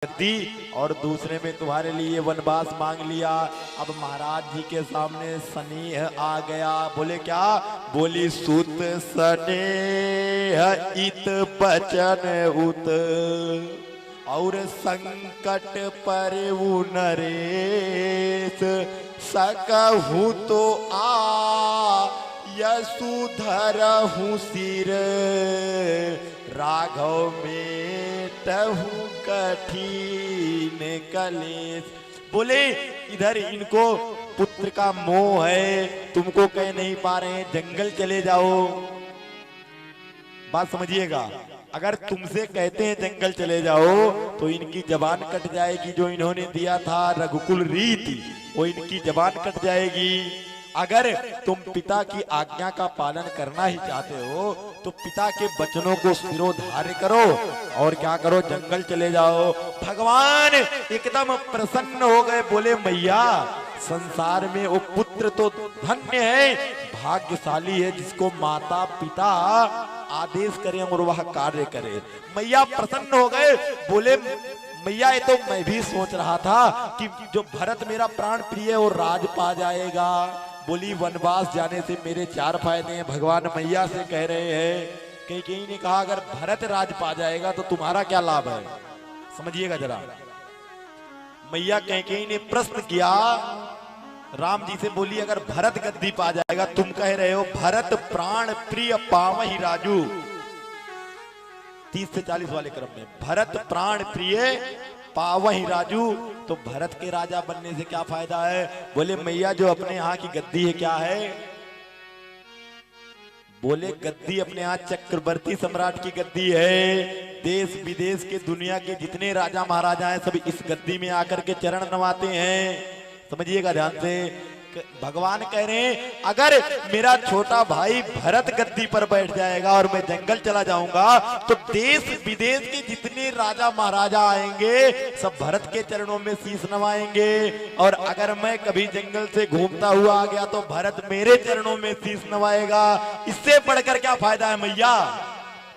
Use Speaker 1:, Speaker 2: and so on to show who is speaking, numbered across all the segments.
Speaker 1: दी और दूसरे में तुम्हारे लिए वनवास मांग लिया। अब महाराज जी के सामने स्नेह आ गया। बोले क्या? बोली सुत स्नेह इत बचन उत और संकट पर नरेश सकहूँ तो आ यसुधर हूँ सिर राघव में टहू कठिन कलेश। बोले इधर इनको पुत्र का मोह है, तुमको कह नहीं पा रहे हैं, जंगल चले जाओ। बात समझिएगा, अगर तुमसे कहते हैं जंगल चले जाओ तो इनकी जबान कट जाएगी। जो इन्होंने दिया था रघुकुल रीति वो इनकी जबान कट जाएगी। अगर तुम पिता की आज्ञा का पालन करना ही चाहते हो तो पिता के वचनों को शिरोधार्य करो और क्या करो, जंगल चले जाओ। भगवान एकदम प्रसन्न हो गए। बोले मैया संसार में वो पुत्र तो धन्य है, भाग्यशाली है जिसको माता पिता आदेश करें और वह कार्य करे। मैया प्रसन्न हो गए। बोले मैया ये तो मैं भी सोच रहा था कि जो भरत मेरा प्राण प्रिय है वो राज पा जाएगा। बोली वनवास जाने से मेरे चार फायदे हैं। भगवान मैया से कह रहे हैं। कहीं ने कहा अगर भरत राज पा जाएगा तो तुम्हारा क्या लाभ है, समझिएगा जरा। मैया कहीं ने प्रश्न किया राम जी से, बोली अगर भरत गद्दी पा जाएगा, तुम कह रहे हो भरत प्राण प्रिय पावहि राजू, 30 से 40 वाले क्रम में, भरत प्राण प्रिय पावहि राजू, तो भरत के राजा बनने से क्या फायदा है? बोले मैया जो अपने यहाँ की गद्दी है क्या है? बोले गद्दी अपने यहाँ चक्रवर्ती सम्राट की गद्दी है। देश विदेश के दुनिया के जितने राजा महाराजा हैं सब इस गद्दी में आकर के चरण नवाते हैं। समझिएगा ध्यान से। भगवान कह रहे हैं अगर मेरा छोटा भाई भरत गद्दी पर बैठ जाएगा और मैं जंगल चला जाऊंगा तो देश विदेश के जितने राजा महाराजा आएंगे सब भरत के चरणों में शीश नवाएंगे। और अगर मैं कभी जंगल से घूमता हुआ आ गया तो भरत मेरे चरणों में शीश नवाएगा। इससे बढ़कर क्या फायदा है मैया?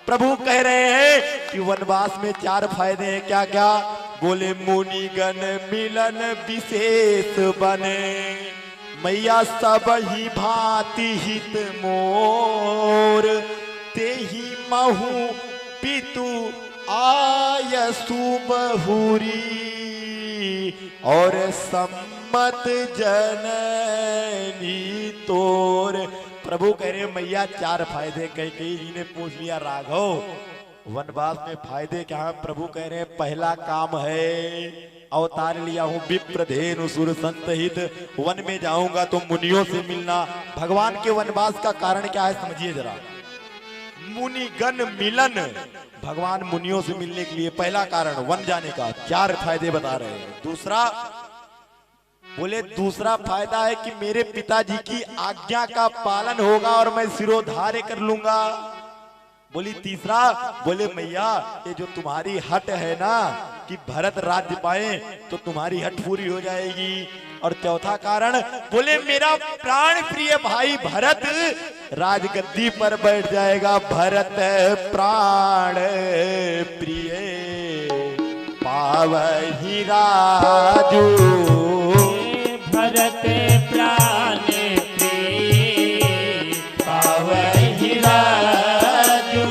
Speaker 1: प्रभु कह रहे हैं कि वनवास में चार फायदे हैं। क्या क्या? बोले मुनिगण मिलन विशेष बने, मैया सब ही भांति हित मोर, ते ही महु पितु आयसु बहुरी, और सम्मत जननी तोर। प्रभु कह रहे मैया चार फायदे। कई जी ने पूछ लिया राघव वनवास में फायदे क्या है? प्रभु कह रहे हैं पहला काम है अवतार लिया हूं विप्रधेनु सुर संत हित, वन में जाऊंगा तो मुनियों से मिलना। भगवान के वनवास का कारण क्या है समझिए जरा। मुनिगण मिलन, भगवान मुनियों से मिलने के लिए पहला कारण वन जाने का। चार फायदे बता रहे हैं। दूसरा, बोले दूसरा फायदा है कि मेरे पिताजी की आज्ञा का पालन होगा और मैं शिरोधार्य कर लूंगा। बोली तीसरा, बोले मैया ये जो तुम्हारी हट है ना कि भरत राज्य पाए तो तुम्हारी हट पूरी हो जाएगी। और चौथा कारण, बोले मेरा प्राण प्रिय भाई भरत राजगद्दी पर बैठ जाएगा। भरत प्राण प्रिय पावहि राजू,
Speaker 2: भरत प्राण प्रिय पावहि राजू,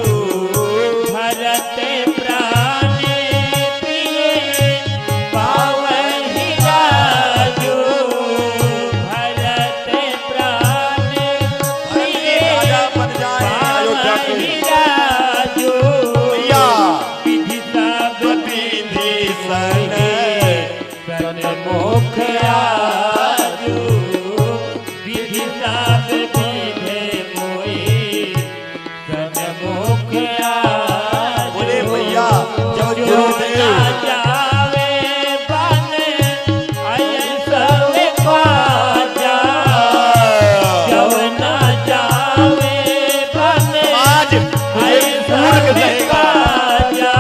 Speaker 2: भरत प्राण प्रिय पावहि राजू, भरत प्राण प्रिय पावहि राजू, विधि सब विधि सन मुख आजू, विधि सब विधि मोहि सन मुख आजू।
Speaker 1: बोले भैया जब
Speaker 2: जो
Speaker 1: गुरुदेव
Speaker 2: ना जावे बन ऐसवे ख्वाजा, जो ना जावे बन
Speaker 1: आज
Speaker 2: ऐसवे ख्वाजा,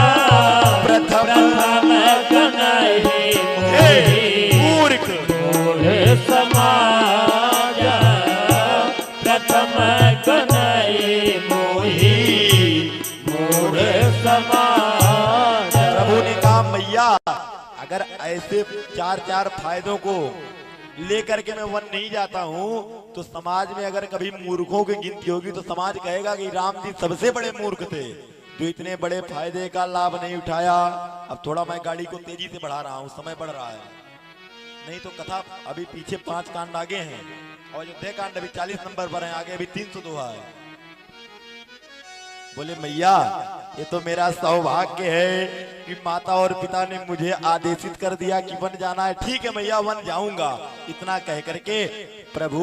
Speaker 1: प्रथम
Speaker 2: प्रथम गण
Speaker 1: अगर ऐसे चार चार फायदों को लेकर के मैं वन नहीं जाता हूँ तो समाज में अगर कभी मूर्खों की गिनती होगी तो समाज कहेगा कि राम जी सबसे बड़े मूर्ख थे जो इतने बड़े फायदे का लाभ नहीं उठाया। अब थोड़ा मैं गाड़ी को तेजी से बढ़ा रहा हूँ, समय बढ़ रहा है, नहीं तो कथा अभी पीछे 5 कांड आगे हैं और अयोध्या कांड अभी 40 नंबर पर है, आगे अभी 302 है। बोले मैया ये तो मेरा सौभाग्य है कि माता और पिता ने मुझे आदेशित कर दिया कि वन जाना है। ठीक है मैया वन जाऊंगा। इतना कह करके प्रभु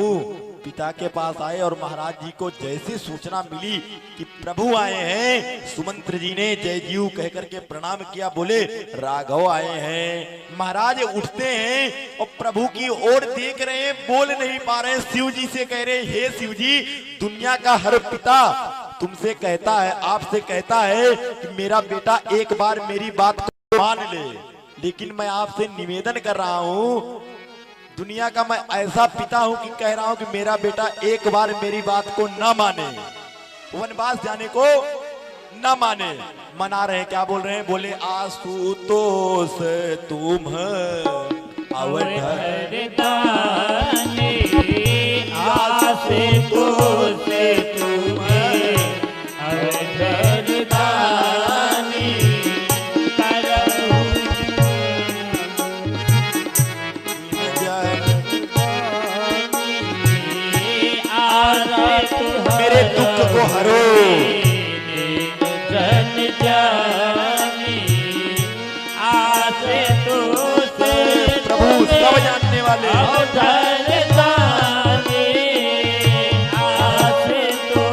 Speaker 1: पिता के पास आए और महाराज जी को जैसे सूचना मिली कि प्रभु आए हैं, सुमंत्र जी ने जय जीव कह करके प्रणाम किया। बोले राघव आए हैं। महाराज उठते हैं और प्रभु की ओर देख रहे हैं, बोल नहीं पा रहे हैं। शिव जी से कह रहे हे शिव जी, दुनिया का हर पिता तुमसे कहता है, आपसे कहता है कि मेरा बेटा एक बार मेरी बात को मान ले, लेकिन मैं आपसे निवेदन कर रहा हूं, दुनिया का मैं ऐसा पिता हूं कि कह रहा हूं कि मेरा बेटा एक बार मेरी बात को न माने, वनवास जाने को न माने। मना रहे, क्या बोल रहे हैं? बोले आशुतोष तुम अवधर
Speaker 2: दानी, आशुतोष तुम्हें अवधर दानी,
Speaker 1: मेरे दुख को हरो
Speaker 2: जन जानी, आसे तो
Speaker 1: प्रभु सब जानने वाले
Speaker 2: अवधर दानी, आसे तो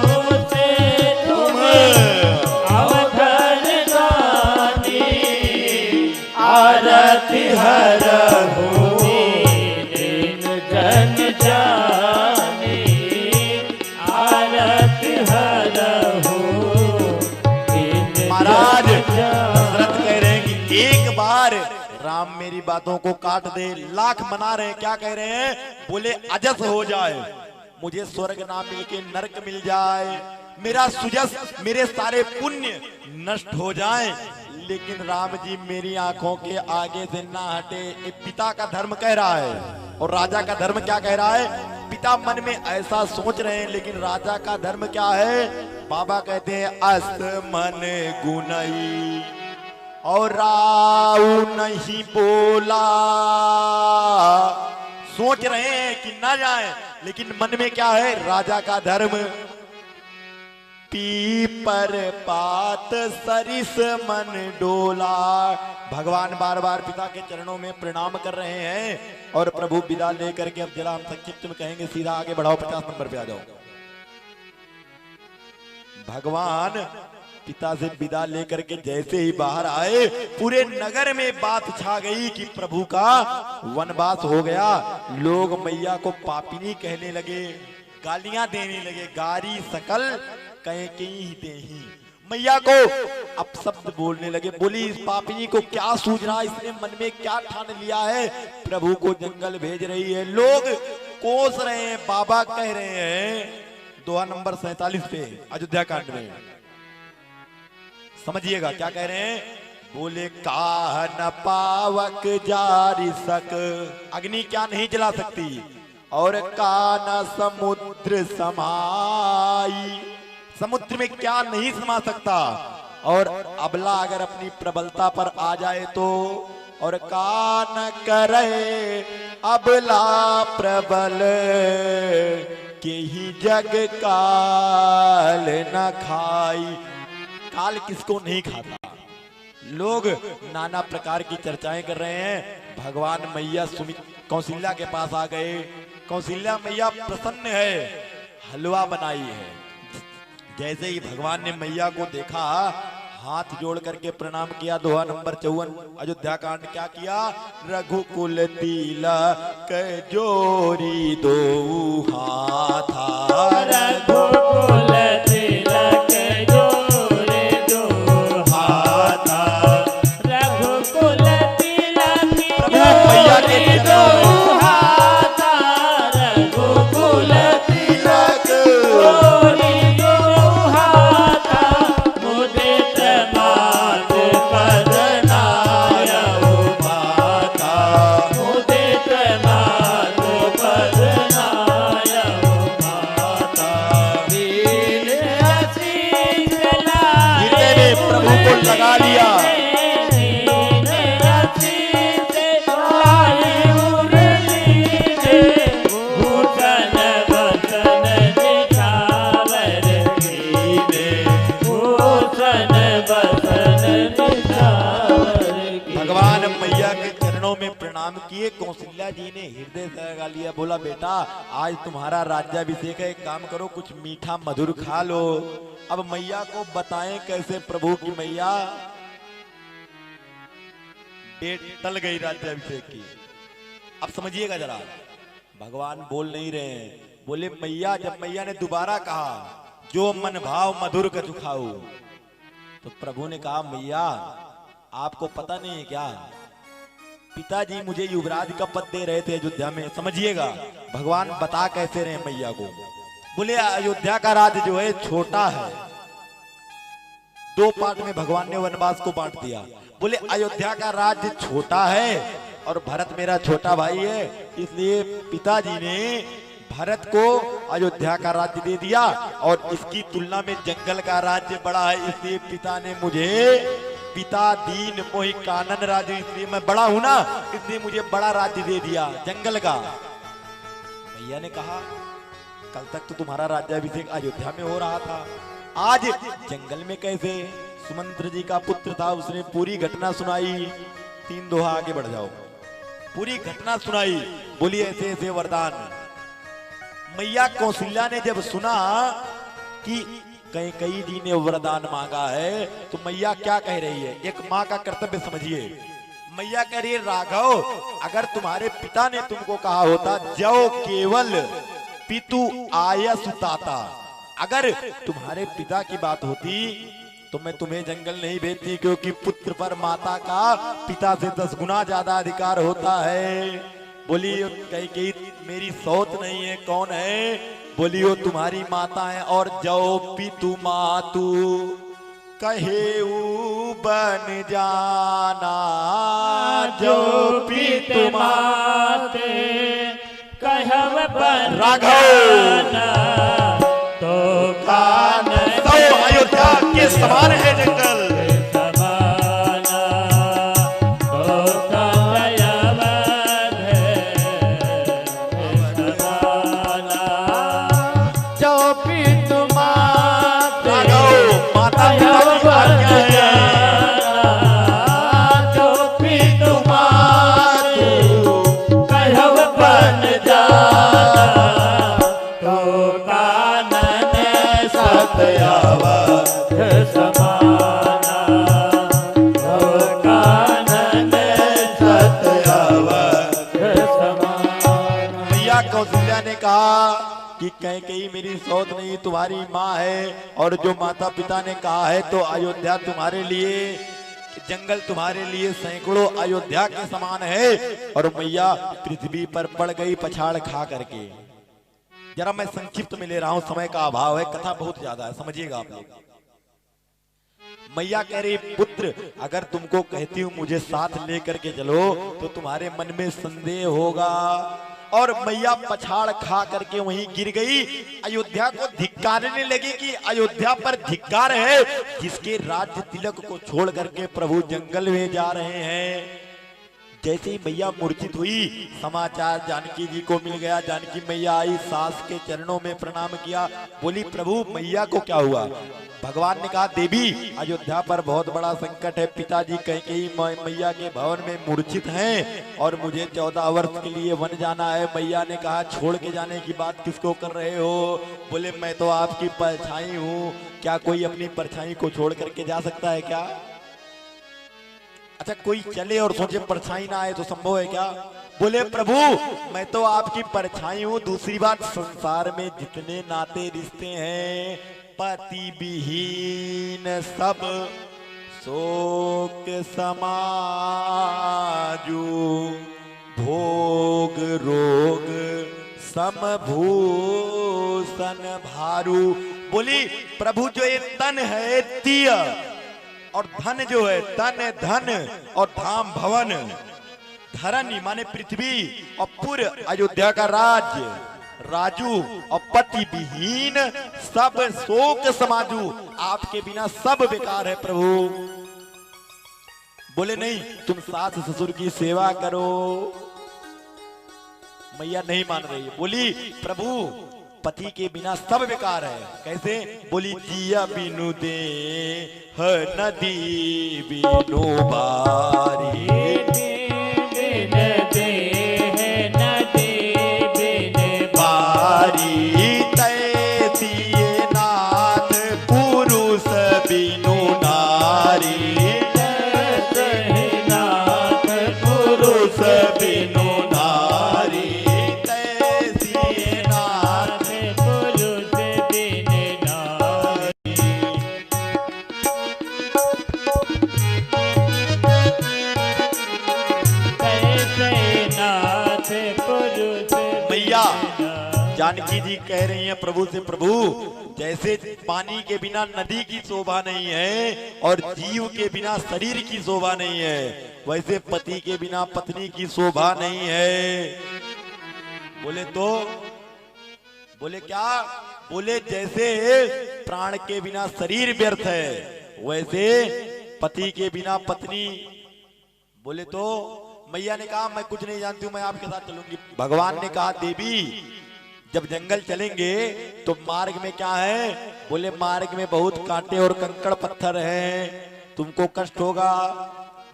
Speaker 2: तुम्हें अवधर दानी, आरती हरहु दीन जन जानी, आरती हरहु दीन
Speaker 1: महाराज दशरथ कह रहे हैं कि एक बार राम मेरी बातों को काट दे। लाख मना रहे हैं, क्या कह रहे हैं? बोले अजस हो जाए, मुझे स्वर्ग ना मिलके नरक मिल जाए, मेरा सुजस मेरे सारे पुण्य नष्ट हो जाए, लेकिन राम जी मेरी आंखों के आगे से ना हटे। ये पिता का धर्म कह रहा है और राजा का धर्म क्या कह रहा है? पिता मन में ऐसा सोच रहे हैं, लेकिन राजा का धर्म क्या है? बाबा कहते हैं अस्त मन गुनई और राव नहीं बोला। सोच रहे हैं कि ना जाए, लेकिन मन में क्या है? राजा का धर्म। पीपर पात सरिस मन डोला। भगवान बार बार पिता के चरणों में प्रणाम कर रहे हैं और प्रभु विदा लेकर के, अब जरा हम संक्षिप्त में कहेंगे, सीधा आगे बढ़ाओ, 50 नंबर पे आ जाओ। भगवान पिता से विदा लेकर के जैसे ही बाहर आए, पूरे नगर में बात छा गई कि प्रभु का वनवास हो गया। लोग मैया को पापिनी कहने लगे, गालियां देने लगे, गारी सकल कहीं कहीं दे ही। मैया को अपशब्द बोलने लगे। बोली इस पापिनी को क्या सूझ रहा, इसने मन में क्या ठान लिया है, प्रभु को जंगल भेज रही है। लोग कोस रहे हैं, बाबा कह रहे हैं, दोहा नंबर 47 पे अयोध्या कांड में, समझिएगा क्या कह रहे हैं? बोले काह न पावक जारी सक, अग्नि क्या नहीं जला सकती, और कान समुद्र समाई, समुद्र में क्या नहीं समा सकता, और अबला अगर अपनी प्रबलता पर आ जाए तो, और कान करे अबला प्रबल के ही जग काल न खाई। काल किसको नहीं खाता। लोग नाना प्रकार की चर्चाएं कर रहे हैं। भगवान मैया कौशल्या के पास आ गए। कौशल्या मैया प्रसन्न है, हलवा बनाई है। जैसे ही भगवान ने मैया को देखा, हाथ जोड़ करके प्रणाम किया। दोहा नंबर 54 अयोध्या कांड क्या किया? रघुकुल तिलक जोरी दो हाथा,
Speaker 2: रघुकुल तिलक जोरे दो हाथा, रघुकुल तिलक जोरे दो हाथा, रघुकुल तिलक जोरे दो हाथा, मुदित मात पद नायउ
Speaker 1: मैया के चरणों में प्रणाम किए। कौशल्या जी ने हृदय से लगा लिया, बोला बेटा आज तुम्हारा राज्याभिषेक है, एक काम करो कुछ मीठा मधुर खा लो। अब मैया को बताएं कैसे प्रभु की मैया डेट टल गई राज्याभिषेक की। अब समझिएगा जरा, भगवान बोल नहीं रहे हैं, बोले मैया, जब मैया ने दोबारा कहा जो मन भाव मधुर कछु खाओ, तो प्रभु ने कहा मैया आपको पता नहीं है क्या, पिताजी मुझे युवराज का पद दे रहे थे अयोध्या में। समझिएगा भगवान बता कैसे रहे मैया को। बोले अयोध्या का राज्य जो है छोटा है, दो पार्ट में भगवान ने वनवास को बांट दिया। बोले अयोध्या का राज्य छोटा है और भरत मेरा छोटा भाई है, इसलिए पिताजी ने भरत को अयोध्या का राज्य दे दिया और इसकी तुलना में जंगल का राज्य बड़ा है, इसलिए पिता ने मुझे, पिता दीन मोहि कानन राज्य, इसलिए मैं बड़ा हूं ना, इसलिए मुझे बड़ा राज्य दे दिया जंगल का। भैया ने कहा कल तक तो तुम्हारा राज्याभिषेक अयोध्या में हो रहा था, आज जंगल में कैसे? सुमंत्र जी का पुत्र था, उसने पूरी घटना सुनाई। 3 दोहा आगे बढ़ जाओ। पूरी घटना सुनाई, बोली ऐसे ऐसे वरदान। मैया कौशल्या ने जब सुना कि कैकेयी जी ने वरदान मांगा है, तो मैया क्या कह रही है, एक माँ का कर्तव्य समझिए। मैया कह रही है राघव, अगर तुम्हारे पिता ने तुमको कहा होता जो केवल पितु आयसु ताता, अगर तुम्हारे पिता की बात होती तो मैं तुम्हें जंगल नहीं भेजती, क्योंकि पुत्र पर माता का पिता से 10 गुना ज्यादा अधिकार होता है। बोली कैकेयी मेरी सौत नहीं है, कौन है? बोली वो तुम्हारी माता है। और जो पितु मातु कहेऊ बन जाना,
Speaker 2: जो पितु माते कहव बन
Speaker 1: राघव
Speaker 2: तो कान
Speaker 1: अयोध्या के समान है जंगल,
Speaker 2: समाना तो कायव समाना जो पितु माते
Speaker 1: माता
Speaker 2: जो पितु माते कहव बन जाना तो कानन सतयावत समाना तो कानन सतयावत समाना।
Speaker 1: मैया कौशल्या ने कहा कि कैकेयी मेरी सौत नहीं, तुम्हारी माँ है, और जो माता पिता ने कहा है तो अयोध्या तुम्हारे लिए, जंगल तुम्हारे लिए सैकड़ों अयोध्या के समान है। और मैया पृथ्वी पर पड़ गई पछाड़ खा करके। जरा मैं संक्षिप्त में ले रहा हूं, समय का अभाव है, कथा बहुत ज्यादा है, समझिएगा आप लोग। मैया कह रही पुत्र, अगर तुमको कहती हूं मुझे साथ लेकर के चलो तो तुम्हारे मन में संदेह होगा। और मैया पछाड़ खा करके वहीं गिर गई, अयोध्या को धिक्कारने लगी कि अयोध्या पर धिक्कार है, जिसके राज्य तिलक को छोड़ करके प्रभु जंगल में जा रहे हैं। जैसे ही मैया मूर्छित हुई, समाचार जानकी जी को मिल गया। जानकी मैया आई, सास के चरणों में प्रणाम किया, बोली प्रभु मैया को क्या हुआ? भगवान ने कहा देवी अयोध्या पर बहुत बड़ा संकट है, पिताजी कैकेयी मैया के भवन में मूर्छित हैं और मुझे 14 वर्ष के लिए वन जाना है। मैया ने कहा छोड़ के जाने की बात किसको कर रहे हो? बोले मैं तो आपकी परछाई हूँ, क्या कोई अपनी परछाई को छोड़ करके जा सकता है क्या? अच्छा कोई चले और सोचे परछाई ना आए तो संभव है क्या? बोले प्रभु मैं तो आपकी परछाई हूँ, दूसरी बात संसार में जितने नाते रिश्ते हैं पति विहीन सब शोक समाजू, भोग रोग समभूषण भारू। बोली प्रभु जो ये तन है तीय और धन जो है तन धन और धाम भवन, धरनी माने पृथ्वी और पुर अयोध्या का राज्य, राजू और पति विहीन सब शोक समाजू, आपके बिना सब बेकार है प्रभु। बोले नहीं तुम सास ससुर की सेवा करो। मैया नहीं मान रही है, बोली प्रभु पति के बिना सब बेकार है। कैसे? बोली जिया बिनु दे नदी बिनु बारी, जानकी जी कह रही हैं प्रभु से, प्रभु जैसे पानी के बिना नदी की शोभा नहीं है और जीव के बिना शरीर की शोभा नहीं है, वैसे पति के बिना पत्नी की शोभा नहीं है। बोले तो, बोले क्या? बोले जैसे प्राण के बिना शरीर व्यर्थ है, वैसे पति के बिना पत्नी। बोले तो मैया ने कहा मैं कुछ नहीं जानती हूं, मैं आपके साथ चलूंगी। भगवान ने कहा देवी जब जंगल चलेंगे तो मार्ग में क्या है? बोले मार्ग में बहुत कांटे और कंकड़ पत्थर हैं, तुमको कष्ट होगा।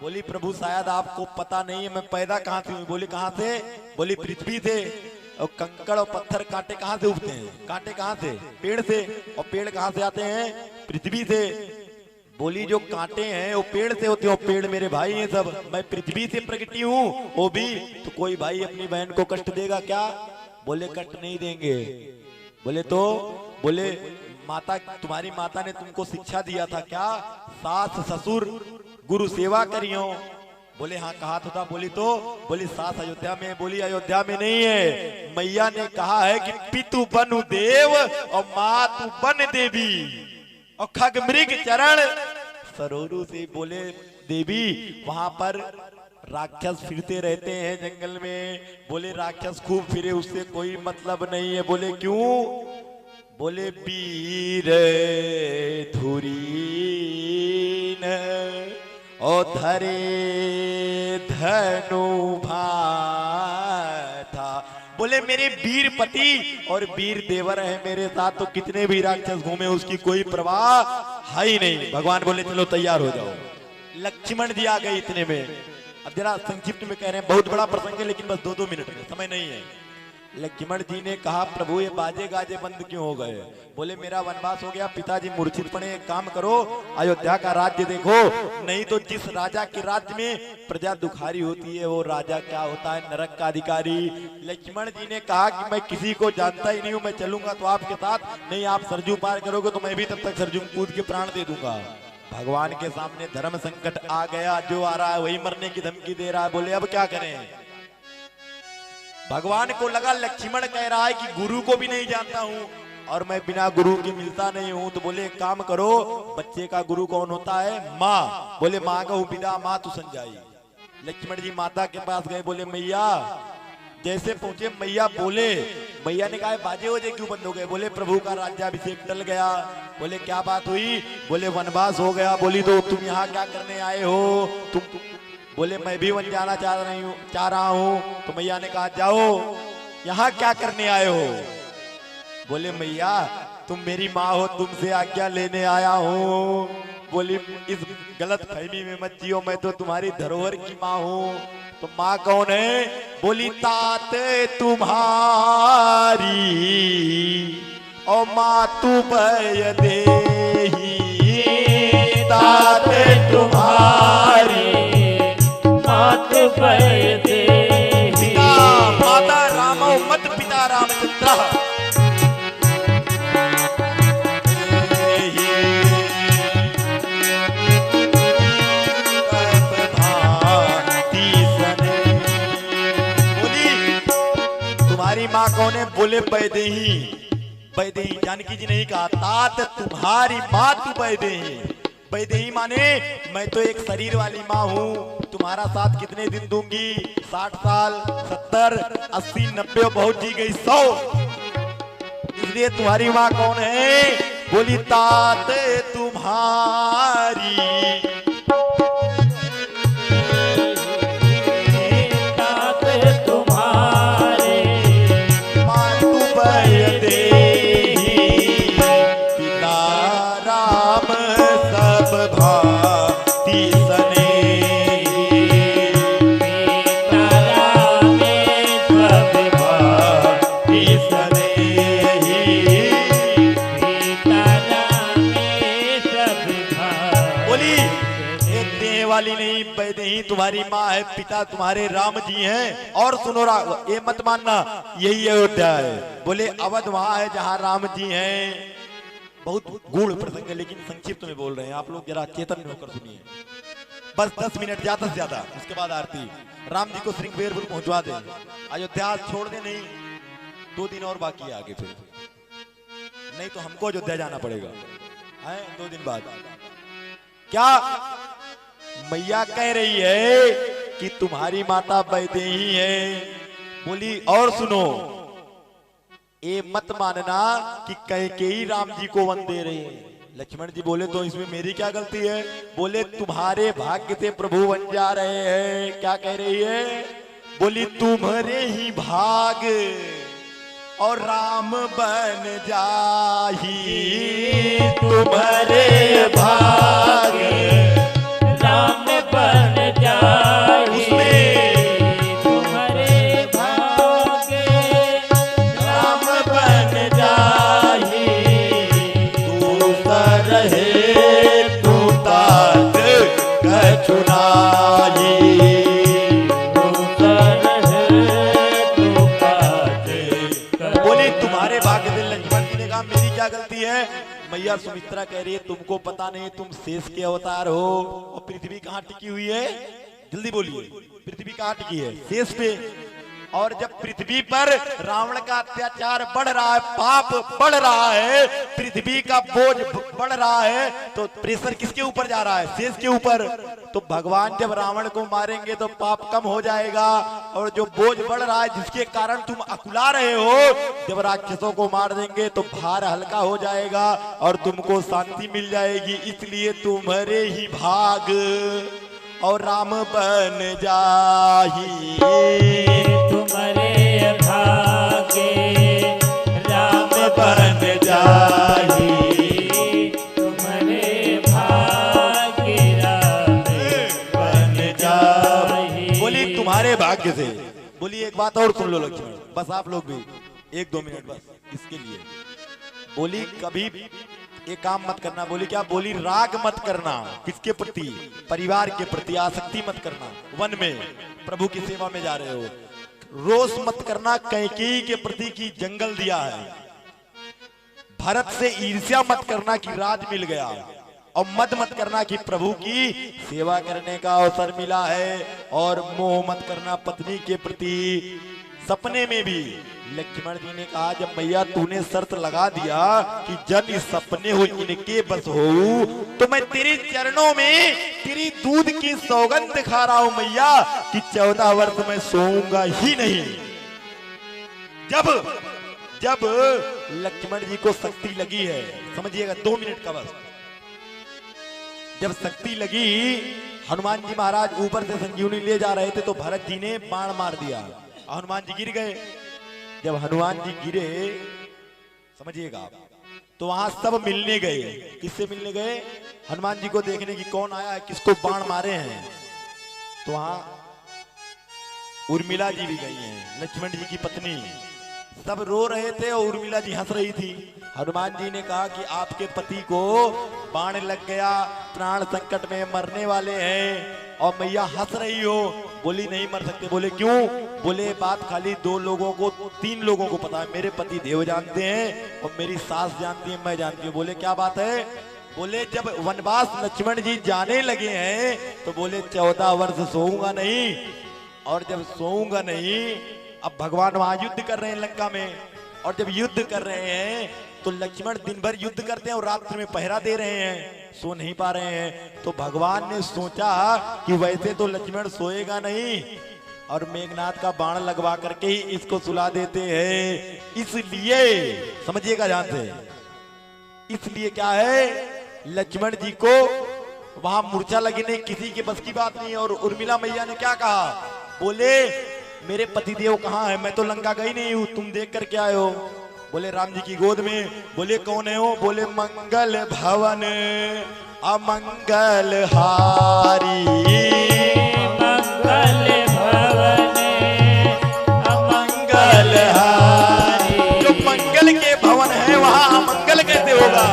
Speaker 1: बोली प्रभु शायद आपको पता नहीं है मैं पैदा कहाँ से हुई। बोली कहाँ से? बोली पृथ्वी से। और कंकड़ और पत्थर कांटे कहाँ से उगते हैं? कांटे कहाँ से? पेड़ से। और पेड़ कहाँ से आते हैं? पृथ्वी से। बोली जो कांटे हैं वो पेड़ से होते हैं, पेड़ मेरे भाई हैं सब, मैं पृथ्वी से प्रकटी हूँ। वो भी तो कोई भाई अपनी बहन को कष्ट देगा क्या? बोले कष्ट नहीं देंगे। बोले तो, बोले माता, तुम्हारी माता ने तुमको शिक्षा दिया था क्या? सास ससुर गुरु सेवा करियो। बोले हाँ कहा तो था। बोली तो, बोली सास अयोध्या में। बोली अयोध्या में नहीं है, मैया ने कहा है कि पितु बनु देव और मातु बन देवी और खग मृग चरण सरोरु से। बोले देवी वहां पर राक्षस फिरते रहते हैं जंगल में। बोले राक्षस खूब फिरे, उससे कोई मतलब नहीं है। बोले क्यों? बोले वीर धुरीन और धरे धनु भाथा। बोले मेरे वीर पति और वीर देवर है मेरे साथ, तो कितने भी राक्षस घूमे उसकी कोई परवाह है ही नहीं। भगवान बोले चलो तैयार हो जाओ। लक्ष्मण जी आ गए इतने में। अब जरा संक्षिप्त में कह रहे हैं, बहुत बड़ा प्रसंग है लेकिन बस 2-2 मिनट में, समय नहीं है। लक्ष्मण जी ने कहा प्रभु ये बाजे गाजे बंद क्यों हो गए? बोले मेरा वनवास हो गया, पिताजी मूर्छित पड़े, एक काम करो अयोध्या का राज्य देखो, नहीं तो जिस राजा के राज्य में प्रजा दुखारी होती है वो राजा क्या होता है? नरक का अधिकारी। लक्ष्मण जी ने कहा कि मैं किसी को जानता ही नहीं हूं, मैं चलूंगा तो आपके साथ, नहीं आप सरजू पार करोगे तो मैं भी तब तक सरजू कूद के प्राण दे दूंगा। भगवान के सामने धर्म संकट आ गया, जो आ रहा है वही मरने की धमकी दे रहा है। बोले अब क्या करें? भगवान को लगा लक्ष्मण कह रहा है कि गुरु को भी नहीं जानता हूं और मैं बिना गुरु के मिलता नहीं हूं, तो बोले एक काम करो, बच्चे का गुरु कौन होता है? माँ। बोले माँ का पिता, माँ तू संजाई। लक्ष्मण जी माता के पास गए, बोले मैया। जैसे पहुंचे मैया बोले, मैया ने कहा बाजे वजे क्यों बंद हो गए? बोले प्रभु का राज्याभिषेक टल गया। बोले क्या बात हुई? बोले वनवास हो गया। बोली तो तुम यहाँ क्या करने आए हो? तुम बोले मैं भी वन जाना चाह रहा हूँ। तो मैया ने कहा जाओ, यहाँ क्या करने आए हो? बोले मैया तुम मेरी माँ हो, तुमसे आज्ञा लेने आया हूँ। बोली इस गलत फहमी में मत जियो, मैं तो तुम्हारी धरोहर की माँ हूँ। तो माँ कौन है? बोली तात तुम्हारी और माँ तू भय देही। तात तुम्हारी
Speaker 2: मात भय देही।
Speaker 1: माता रामो मत पिता रामचंद्र। तुम्हारी माँ कौन है? बोले बैदेही। बैदेही जानकी जी नहीं कहा, तात तुम्हारी माँ तू बैदेही। बैदेही माने मैं तो एक शरीर वाली माँ हूँ, तुम्हारा साथ कितने दिन दूंगी? 60 साल, 70, 80, 90, बहुत जी गई 100। इसलिए तुम्हारी माँ कौन है? बोली तात तुम्हारी।
Speaker 2: तात तुम्हारे
Speaker 1: माँ तू भय देही। पिता राम सब भांति सनेही।
Speaker 2: पिता राम सब
Speaker 1: भांति सनेही।
Speaker 2: पिता राम सब भांति।
Speaker 1: बोली एक देह वाली नहीं, बैदेही तुम्हारी माँ है, पिता तुम्हारे राम जी हैं। और सुनो ये मत मानना यही अयोध्या है। बोले अवध वहां है जहां राम जी हैं। बहुत गूढ़ प्रसंग है लेकिन संक्षिप्त में बोल रहे हैं, आप लोग जरा चेतन होकर सुनिए। बस 10 मिनट ज्यादा से ज्यादा, उसके बाद आरती। राम जी को श्रृंगेरपुर पहुंचवा दे, अयोध्या छोड़ दे नहीं। 2 दिन और बाकी है आगे, फिर नहीं तो हमको अयोध्या जाना पड़ेगा है 2 दिन बाद। क्या मैया कह रही है कि तुम्हारी माता वैदेही है। बोली और सुनो, ये मत मानना कि कैकेयी राम जी को वन दे रही है। लक्ष्मण जी बोले तो इसमें मेरी क्या गलती है। बोले तुम्हारे भाग्य से प्रभु बन जा रहे हैं। क्या कह रही है। बोली तुम्हारे ही भाग और राम बन जाही, तुम्हारे भाग
Speaker 2: राम बन जाही, तुम्हारे भाग
Speaker 1: राम बन जाही। तू रहे तू तात कछुनाही, तुम्हारे भाग्य से। लक्ष्मण जी ने कहा मेरी क्या गलती है। मैया सुमित्रा कह रही है तुमको पता नहीं, तुम शेष के अवतार हो और पृथ्वी कहाँ टिकी हुई है। जल्दी बोलिए, पृथ्वी कहाँ टिकी है। शेष पे। और जब पृथ्वी पर रावण का अत्याचार बढ़ रहा है, पाप बढ़ रहा है, पृथ्वी का बोझ बढ़ रहा है, तो प्रेशर किसके ऊपर जा रहा है। शेष के ऊपर। तो भगवान जब रावण को मारेंगे तो पाप कम हो जाएगा, और जो बोझ बढ़ रहा है जिसके कारण तुम अकुला रहे हो, जब राक्षसों को मार देंगे तो भार हल्का हो जाएगा और तुमको शांति मिल जाएगी। इसलिए तुम्हारे ही भाग और राम बन जाही,
Speaker 2: तुम्हारे भागे राम
Speaker 1: बन जाही,
Speaker 2: तुम्हारे भागे राम
Speaker 1: बन जाही। बोली तुम्हारे भाग्य से। बोली एक बात और सुन लो लक्ष्मण, बस आप लोग भी 1-2 मिनट बस इसके लिए। बोली कभी ये काम मत करना। बोली क्या। बोली राग मत करना। किसके प्रति। परिवार के प्रति आसक्ति मत करना। वन में प्रभु की सेवा में जा रहे हो। रोष मत करना कैकेयी के प्रति की जंगल दिया है। भरत से ईर्ष्या मत करना कि राज मिल गया, और मत करना कि प्रभु की सेवा करने का अवसर मिला है, और मोह मत करना पत्नी के प्रति। सपने में भी लक्ष्मण जी ने कहा जब मैया तूने शर्त लगा दिया कि जब इस सपने हो इनके बस हो, तो मैं तेरे चरणों में तेरी दूध की सौगंध खा रहा हूं मैया कि 14 वर्ष मैं सोऊंगा ही नहीं। जब लक्ष्मण जी को शक्ति लगी है, समझिएगा 2 मिनट का बस। जब शक्ति लगी, हनुमान जी महाराज ऊपर से संजीवनी ले जा रहे थे तो भरत जी ने बाण मार दिया, हनुमान जी गिर गए। जब हनुमान जी गिरे, समझिएगा, तो वहां सब मिलने गए। किससे मिलने गए। हनुमान जी को देखने की कौन आया है, किसको बाण मारे हैं। तो वहां उर्मिला जी भी गई हैं, लक्ष्मण जी की पत्नी। सब रो रहे थे और उर्मिला जी हंस रही थी। हनुमान जी ने कहा कि आपके पति को बाण लग गया, प्राण संकट में मरने वाले हैं, और मैया हंस रही हो। बोली नहीं मर सकते। बोले क्यों। बोले बात खाली 2 लोगों को 3 लोगों को पता है, मेरे पति देव जानते हैं और मेरी सास जानती है, मैं जानती हूँ। बोले क्या बात है। बोले जब वनवास लक्ष्मण जी जाने लगे हैं तो बोले 14 वर्ष सोऊंगा नहीं, और जब सोऊंगा नहीं, अब भगवान वहां युद्ध कर रहे हैं लंका में, और जब युद्ध कर रहे हैं तो लक्ष्मण दिन भर युद्ध करते हैं और रात्रि में पहरा दे रहे हैं, सो नहीं पा रहे हैं। तो भगवान ने सोचा कि वैसे तो लक्ष्मण सोएगा नहीं, और मेघनाथ का बाण लगवा करके ही इसको सुला देते हैं। इसलिए समझिएगा ध्यान से, इसलिए क्या है, लक्ष्मण जी को वहां मूर्छा लगने किसी के बस की बात नहीं। और उर्मिला मैया ने क्या कहा। बोले मेरे पतिदेव कहाँ है, मैं तो लंका गई नहीं हूँ, तुम देख कर क्या आए हो। बोले राम जी की गोद में। बोले कौन है हो। बोले मंगल भवन अमंगल हारी,
Speaker 2: मंगल भवन
Speaker 1: अमंगल हारी। जो मंगल के भवन है वहाँ अमंगल कैसे होगा।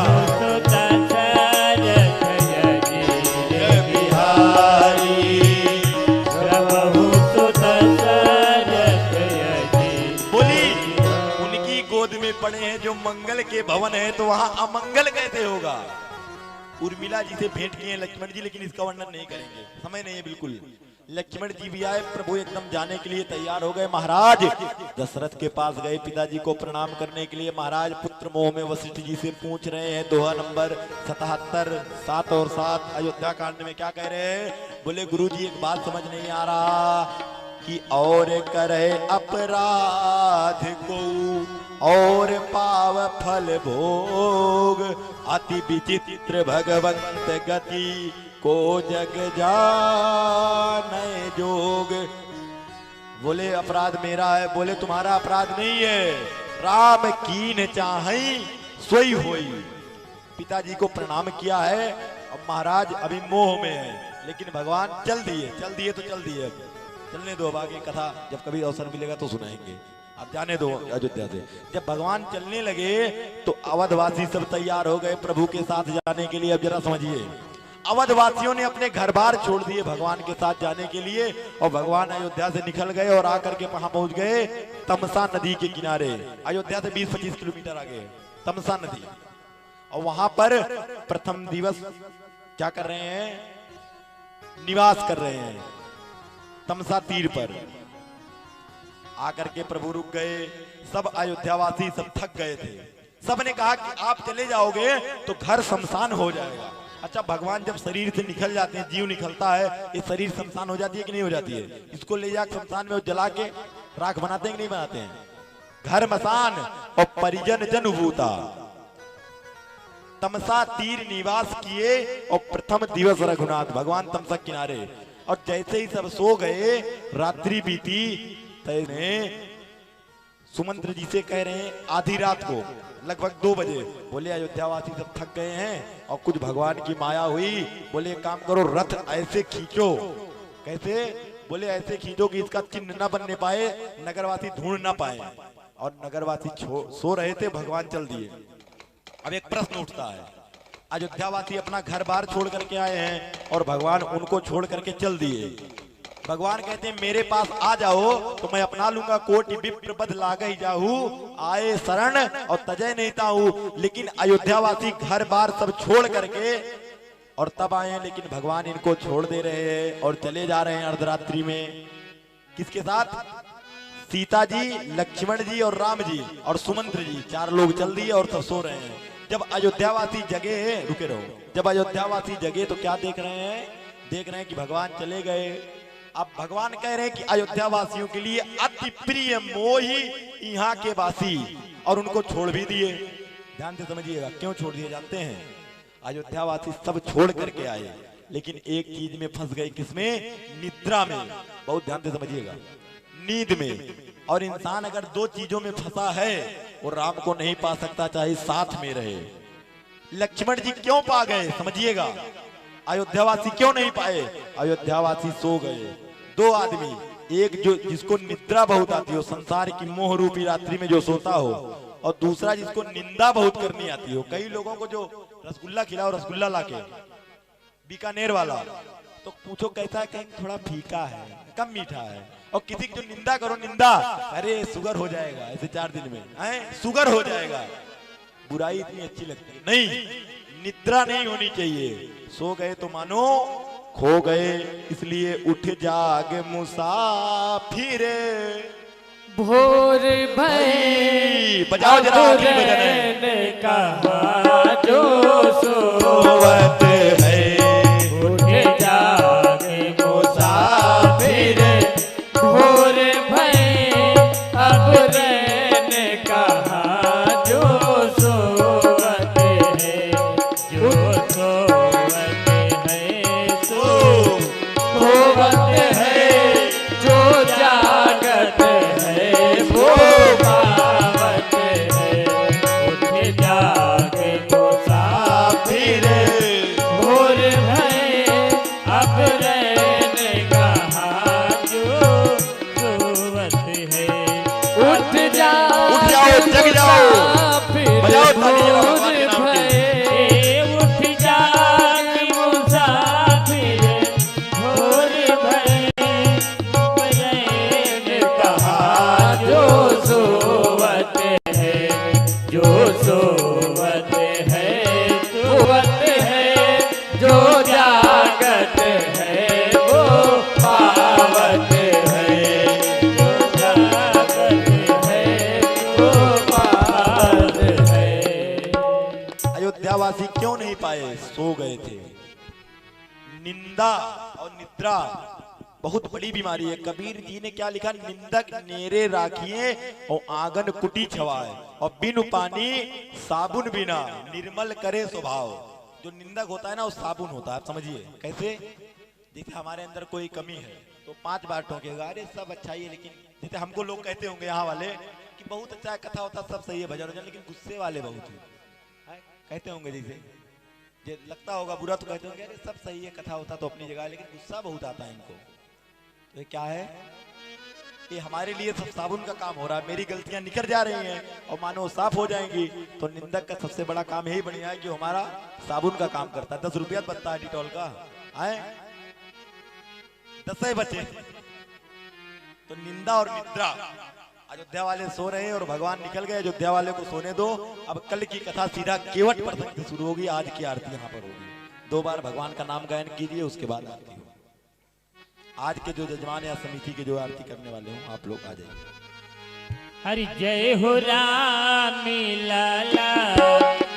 Speaker 1: पड़े हैं जो मंगल के भवन है, तो वहां अमंगल कैसे होगा। उर्मिला जी से भेंट किए लक्ष्मण जी, लेकिन इसका वर्णन नहीं करेंगे, समय नहीं है बिल्कुल। लक्ष्मण जी भी आए, प्रभु एकदम जाने के लिए तैयार हो गए। महाराज दशरथ के पास गए पिताजी को प्रणाम करने के लिए। महाराज पुत्र मोह में वशिष्ठ जी से पूछ रहे हैं, दोहा नंबर 77 7 और 7 अयोध्या कांड में क्या कह रहे हैं? बोले गुरुजी एक बात समझ नहीं आ रहा कि और करे अपराध को और पाव फल भोग, अति विचित्र भगवंत गति को जग जाने जोग। बोले अपराध मेरा है। बोले तुम्हारा अपराध नहीं है, राम कीन चाहे सोई होई। पिताजी को प्रणाम किया है। अब महाराज अभी मोह में है, लेकिन भगवान चल दिए तो चल दिए। अब चलने दो, अब आगे कथा जब कभी अवसर मिलेगा तो सुनाएंगे। अब जाने दो अयोध्या से। जब भगवान चलने लगे तो अवधवासी सब तैयार हो गए प्रभु के साथ जाने के लिए। अब जरा समझिए, अवधवासियों ने अपने घर बार छोड़ दिए भगवान के साथ जाने के लिए, और भगवान अयोध्या से निकल गए और आकर के वहां पहुंच गए तमसा नदी के किनारे। अयोध्या से 20-25 किलोमीटर आगे तमसा नदी। और वहां पर प्रथम दिवस क्या कर रहे हैं? निवास कर रहे हैं तमसा तीर पर। आकर के प्रभु रुक गए। सब अयोध्यावासी सब थक गए थे। सब ने कहा कि आप चले जाओगे तो घर शमशान हो जाएगा। अच्छा, भगवान जब शरीर से निकल जाते हैं, जीव निकलता है, ये शरीर शमशान हो जाती है कि नहीं हो जाती है? इसको ले जाकर शमशान में जला के राख बनाते हैं कि नहीं बनाते हैं? घर मसान और परिजन जनभूता। तमसा तीर निवास किए और प्रथम दिवस रघुनाथ भगवान तमसा किनारे। और जैसे ही सब सो गए, रात्रि बीती, तैने सुमंत्र जी से कह रहे हैं आधी रात को लगभग 2 बजे। बोले अयोध्यावासी सब थक गए हैं और कुछ भगवान की माया हुई। बोले एक काम करो, रथ ऐसे खींचो। कैसे? बोले ऐसे खींचो कि इसका चिन्ह न बनने पाए, नगरवासी ढूंढ ना पाए। और नगरवासी सो रहे थे, भगवान चल दिए। अब एक प्रश्न उठता है, अयोध्यावासी अपना घर बार छोड़ करके आए हैं और भगवान उनको छोड़ करके चल दिए। भगवान कहते हैं मेरे पास आ जाओ तो मैं अपना लूंगा, कोटि विप्र बध लागहि जाहू, आए शरण और तजय नहीं ताहू। लेकिन अयोध्यावासी घर बार सब छोड़ करके और तब आए हैं, लेकिन भगवान इनको छोड़ दे रहे हैं और चले जा रहे हैं अर्धरात्रि में। किसके साथ? सीता जी, लक्ष्मण जी और राम जी और सुमंत्र जी, 4 लोग चल दिए और सब सो रहे हैं। जब अयोध्यावासी जगे, रुके रहो, जब अयोध्यावासी जगे तो क्या देख रहे हैं? देख रहे हैं कि भगवान चले गए। अब भगवान कह रहे हैं कि अयोध्या वासियों के लिए अति प्रिय मोही यहाँ के वासी, और उनको छोड़ भी दिए। ध्यान से समझिएगा क्यों छोड़ दिए जानते हैं? अयोध्या वासी सब छोड़ करके आए, लेकिन एक चीज में फंस गए। किसमें? निद्रा में। बहुत ध्यान से समझिएगा, नींद में। और इंसान अगर 2 चीजों में फंसा है वो राम को नहीं पा सकता, चाहे साथ में रहे। लक्ष्मण जी क्यों पा गए समझिएगा, अयोध्यावासी क्यों नहीं पाए? अयोध्यावासी सो गए। 2 आदमी, एक जो जिसको निद्रा बहुत आती हो, संसार की मोह रूपी रात्रि में जो सोता हो, और दूसरा जिसको निंदा बहुत करनी आती हो। कई लोगों को जो रसगुल्ला खिलाओ, रसगुल्ला लाके, बीकानेर वाला, तो पूछो कैसा है, कहीं थोड़ा फीका है, कम मीठा है। और किसी की जो निंदा करो, निंदा, अरे शुगर हो जाएगा ऐसे 4 दिन में, शुगर हो जाएगा। बुराई इतनी अच्छी लगती है नहीं, निद्रा नहीं होनी चाहिए। सो गए तो मानो खो गए, इसलिए उठ जाग मुसाफिर,
Speaker 2: भोर भई
Speaker 1: बजाओ जरा आखिरी भजन है।
Speaker 2: कहा जो
Speaker 1: सोवत है,
Speaker 2: उठ जागे मुसाफिर, भोर भई अब रहने कहा जो सोवत है, जो सोवत है सो होवत है, जो जागत है वो पावत है। उठ जागे मुसाफिर, भोर भई अब रहने कहा जो सोवत है। उठ जाओ,
Speaker 1: जग जाओ, बजाओ ताली जरा भगवान के नाम की।
Speaker 2: उठ जाग मुसाफिर, भोर भई रहने कहा जो सोवत है, जो सोवत है सोवत है, जो जागत है वो
Speaker 1: अयोध्यावासी क्यों नहीं पाए? सो गए थे। निंदा और निद्रा बहुत बड़ी बीमारी है। कबीर जी ने क्या लिखा? निंदक नेरे राखिए और आंगन कुटी छवाए, और बिनु पानी साबुन बिना निर्मल करे स्वभाव। जो निंदक होता है ना, वो साबुन होता है। आप समझिए कैसे? जैसे हमारे अंदर कोई कमी है तो 5 बार ठोकेगा, अरे सब अच्छा ही है, लेकिन जैसे हमको लोग कहते होंगे यहाँ वाले कि बहुत अच्छा है, कथा होता सब सही है, भजन वजन, लेकिन गुस्से वाले बहुत है, कहते होंगे। जैसे लगता होगा बुरा तो कहते होंगे अरे सब सही है, कथा होता तो अपनी जगह है, लेकिन गुस्सा बहुत आता है इनको। तो ये क्या है? ये हमारे लिए सब साबुन का काम हो रहा है। मेरी गलतियां निकल जा रही हैं और मानो साफ हो जाएंगी। तो निंदक का सबसे बड़ा काम यही बढ़िया है कि हमारा साबुन का काम करता है। 10 रुपया बनता है डिटॉल का, आए 10 बचे। तो निंदा और निद्रा, अयोध्या वाले सो रहे हैं और भगवान निकल गए। अयोध्या वाले को सोने दो। अब कल की कथा सीधा केवट पर से शुरू होगी। आज की आरती यहाँ पर होगी। 2 बार भगवान का नाम गायन कीजिए, उसके बाद आरती होगी। आज के जो जजमान या समिति के जो आरती करने वाले हो, आप लोग आ जाइए।
Speaker 2: हरि जय हो राम लाला,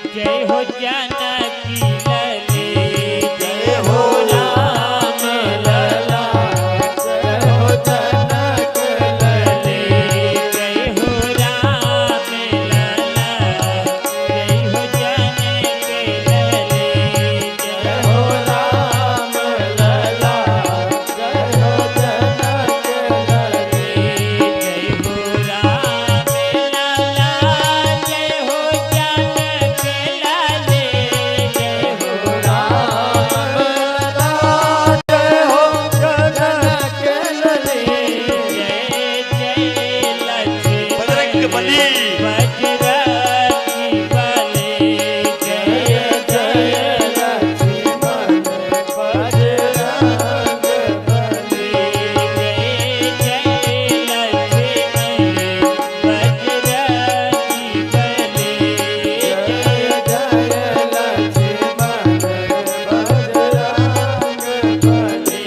Speaker 2: जय हो जानकी लले, जय हो राम लाला, जय हो जनक लले, जय हो राम लाला, जय हो जनक लले, जय हो राम लाला, जय हो जनक लले, जय हो राम लाला, जय हो जनक लाले, जय हो राम लाला, जय हो जनक लले, जय जय लक्ष्मी
Speaker 1: बजरंग बली,
Speaker 2: बजरंगी बली, जय जय लक्ष्मण बजरंग बली, जय जय लक्ष्मण बजरंगी बली, जय जय लक्ष्मण बजरंग बली,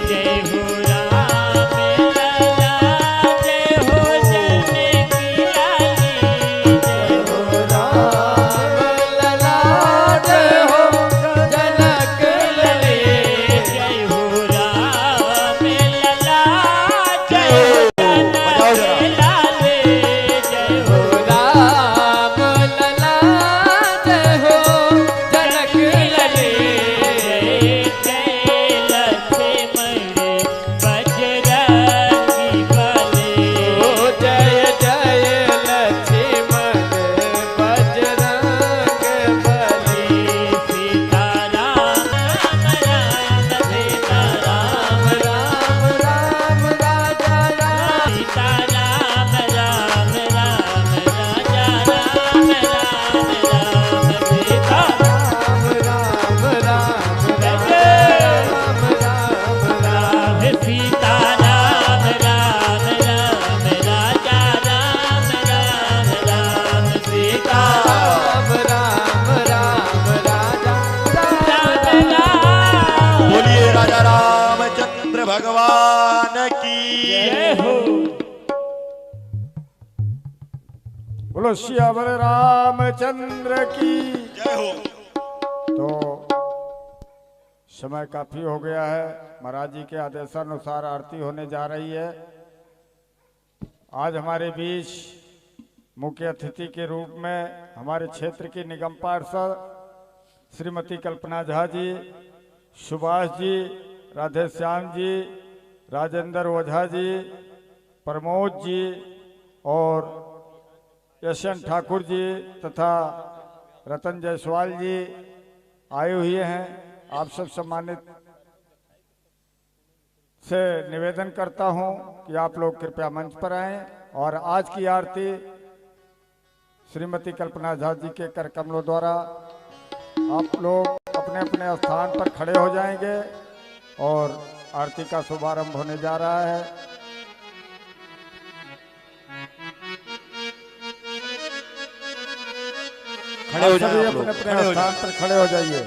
Speaker 2: जय हो राम लाला, जय हो जानकी लाली, जय हो राम लाला, जय हो जनक लले, जय हो राम लाला, जय हो जनक लाले, जय हो राम लाला, जय हो जनक लले, जय जय लक्ष्मण बजरंगी बली, जय जय लक्ष्मण बजरंग बली, सीताराम राम सीताराम राम राम राजा राम, सीताराम राम राम राजा राम राम राम, सीताराम राम राम राजा राम राम राम, सीताराम राम राम राजा राम राम राम, सीताराम राम राम राजा राम राम।
Speaker 1: बोलिए राजा रामचंद्र भगवान की।
Speaker 2: जय हो।
Speaker 3: बोलो श्यावर रामचंद्र की।
Speaker 1: जय हो।
Speaker 3: तो समय काफी हो गया है। महाराज जी के आदेशानुसार आरती होने जा रही है। आज हमारे बीच मुख्य अतिथि के रूप में हमारे क्षेत्र की निगम पार्षद श्रीमती कल्पना झा जी, सुभाष जी, राधेश्याम जी, राजेंद्र ओझा जी, प्रमोद जी और यशवंत ठाकुर जी तथा रतन जायसवाल जी आए हुए हैं। आप सब सम्मानित से निवेदन करता हूं कि आप लोग कृपया मंच पर आएं और आज की आरती श्रीमती कल्पना झा जी के कर कमलों द्वारा आप लोग अपने अपने स्थान पर खड़े हो जाएंगे और आरती का शुभारंभ होने जा रहा है।
Speaker 1: खड़े हो
Speaker 3: आप
Speaker 1: जाइए,
Speaker 3: सभी
Speaker 1: आप लोग
Speaker 3: अपने
Speaker 1: खड़े
Speaker 3: अपने
Speaker 1: हो
Speaker 3: स्थान
Speaker 1: जाइए।
Speaker 3: पर खड़े हो जाइए।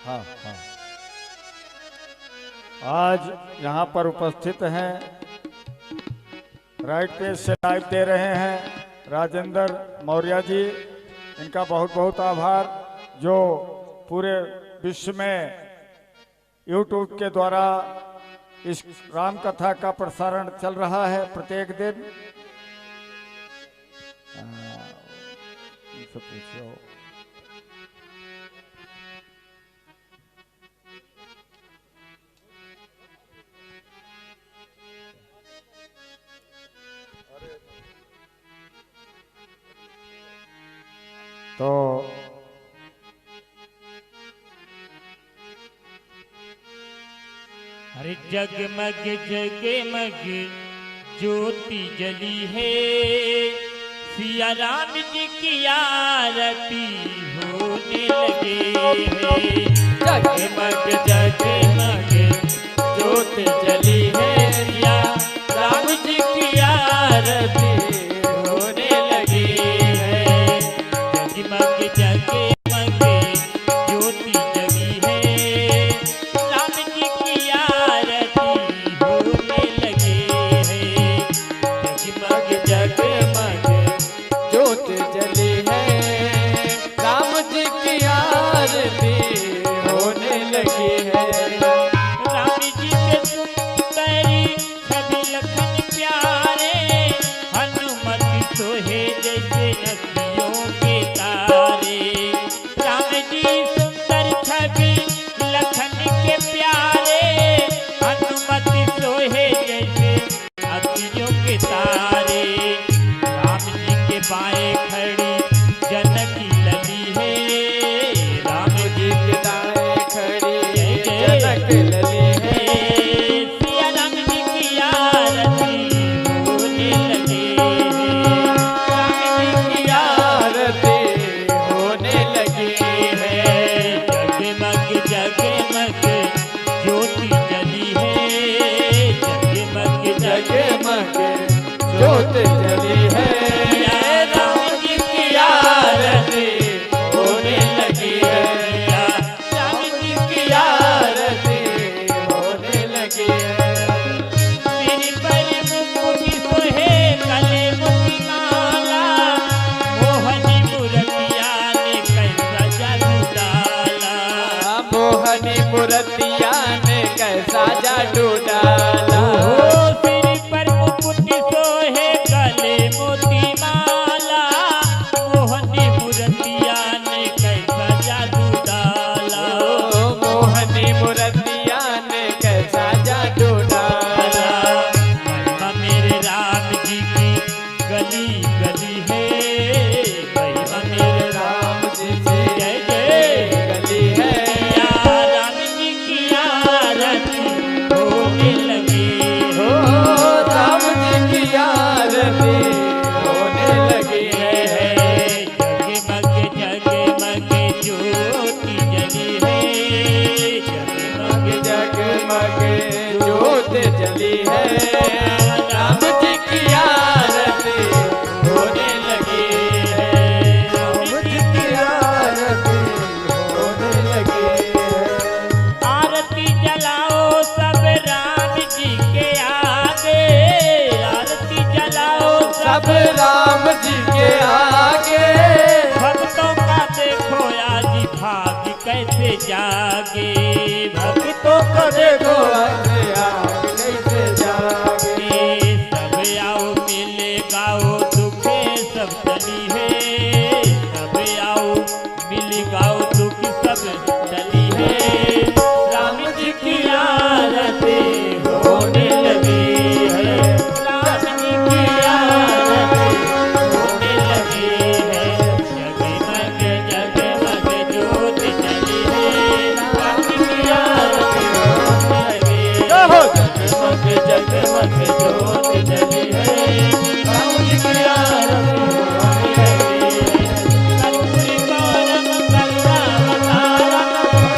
Speaker 3: हाँ हाँ आज यहाँ पर उपस्थित हैं, राइट पेज से लाइव दे रहे हैं राजेंद्र मौर्य जी, इनका बहुत बहुत आभार। जो पूरे विश्व में यूट्यूब के द्वारा इस राम कथा का प्रसारण चल रहा है प्रत्येक दिन। उनसे पूछो। तो
Speaker 2: हरे जगमग जगमग ज्योति जली है, सिया राम जी की आरती होने लगे है। जगमग जगमग ज्योति जली है, सिया राम जी की आरती होने लगे है। जगमग जगमग ज्योति जली है, राम जी की आरती होने लगे है। जगमग जगमग
Speaker 4: ज्योत जली है, राम जी की आरती होने लगी है।
Speaker 2: राम जी के सुंदरी छवि लखन प्यारे, हनुमत सोहे जैसे अखियों के तारे। राम जी सुंदर छवि लखन के प्यारे, हनुमत सोहे जैसे अखियों के तारे। राम जी के बाएं खड़ी जनकी लली है, राम जी के
Speaker 4: दाएं खड़ी जनक लली है।
Speaker 2: सिया राम जी की आरती होने लगे हैं।
Speaker 4: राम जी की आरती होने लगी है।
Speaker 2: जगमग जगमग ज्योति जली है, जगमग
Speaker 4: जगमग ज्योत जली है, राम जी की आरती होने लगी है। राम जी की आरती होने लगी है।
Speaker 2: सिर पर मुकुट सोहे गले मोती माला, मोहनी मूर्तिया ने कैसा जादू डाला।
Speaker 4: मोहनी मूर्तिया ने कैसा जादू डाला।
Speaker 2: ओ सिर पर मुकुट सोहे गले मोती माला, मोहनी मूर्तिया ने कैसा जादू डाला।
Speaker 4: मोहनी मूर्तिया ने कैसा जादू डाला।
Speaker 2: महिमा मेरे राम जी की गली गली है, महिमा मेरे
Speaker 4: राम जी से
Speaker 2: जय जय
Speaker 4: गली है।
Speaker 2: या राम जी की आरती होने लगी
Speaker 4: हो राम जी की आरती होने लगी है।
Speaker 2: जगमग जगमग ज्योति जली है, जगमग
Speaker 4: जगमग ज्योत जली है, राम जी की आरती होने लगी है। राम जी की आरती होने लगी है।
Speaker 2: आरती जलाओ सब राम जी के आगे, आरती जलाओ
Speaker 4: सब राम जी के आगे।
Speaker 2: भक्तों का देखो आज भाग्य कैसे जागे, भक्तों का
Speaker 4: देखो आगे आगे कैसे जागे।
Speaker 2: सब आओ मिले गाओ दुखे सब चली है, सब आओ मिल गाओ दुख सब चली है। राम जी की आरती होने लगी है, राम जी की आरती होने लगी है। जगमग जगमग ज्योत जली है, राम जी की आरती होने लगी है। जगमग जगमग ज्योत जली है, राम जी की आरती होने लगी है। कर्पूरी गौरम करुणावतारम,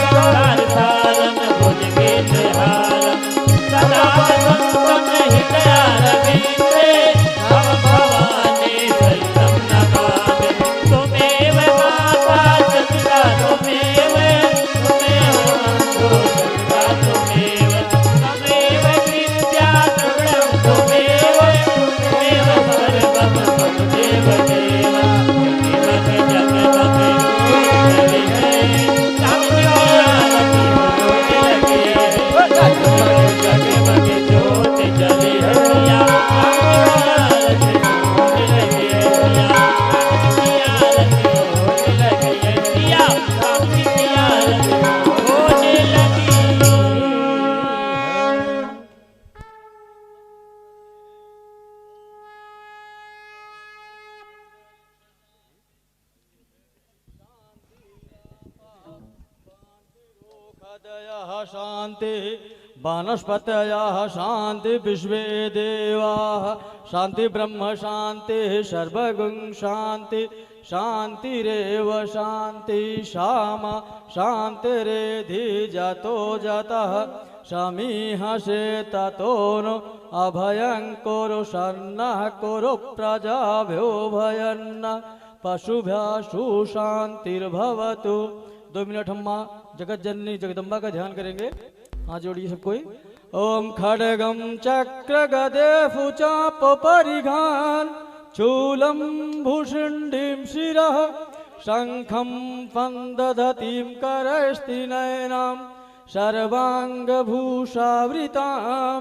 Speaker 2: संसारसारं भुजगेन्द्रहारं, सदा वसन्तं हृदयारविन्दे, भव भवानी सहितं नमामि। त्वमेव माता च पिता त्वमेव, त्वमेव बन्धुः सखा त्वमेव,
Speaker 5: पदयः शान्ति वनस्पतयः शान्ति विश्वे देवाः शान्ति ब्रह्म शान्ति सर्वगुण शान्ति शान्तिरेव शान्ति श्यामा शान्तिरेधि जतो जतः शमीह से ततो नो अभयं कुरु शन्नः कुरु प्रजाभ्यो भयन्न पशुभ्यः शांतिर्भवतु। 2 मिनट हम माँ जगत जननी जगदम्बा का ध्यान करेंगे। हाँ जोड़िए सब कोई। ओम खड्गम चक्र गदे फुचाप परिघान चूलम भूषुंडीम शिरः शंखम फन्दधतीं करस्तिनयनां सर्वांगभूषावृतां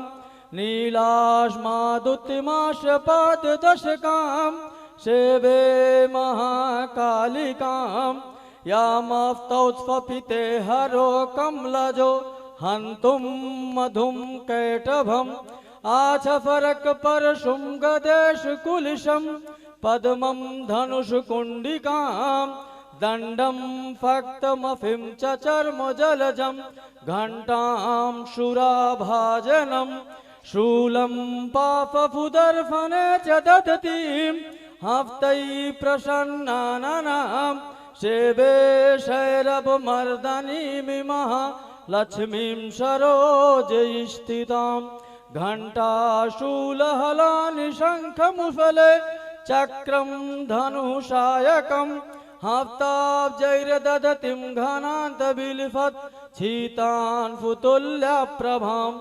Speaker 5: नीलाश्मादुत्तिमाशपाददशकां सेवे महाकालिकां यामस्तौत्स्वपिते हरो कमलजो हन्तुं मधुं कैटभम् आचफरक परशुं गदेश कुलिशं पद्मं धनुषकुण्डिकां दण्डं फक्तमफिं च चर्मजलजं घण्टां शुराभाजनं शूलं पापफुदर्फने च दधतीं हस्तै प्रसन्नानां सेवे शैरवमर्दनीमिमः लक्ष्मीं सरोजे स्थितां घण्टाशूलहलानि शङ्खमुफले चक्रं धनुषायकं हस्ताब्जैर्दधतीं घनान्तबिलिफत् छीतान् फुतुल्यप्रभां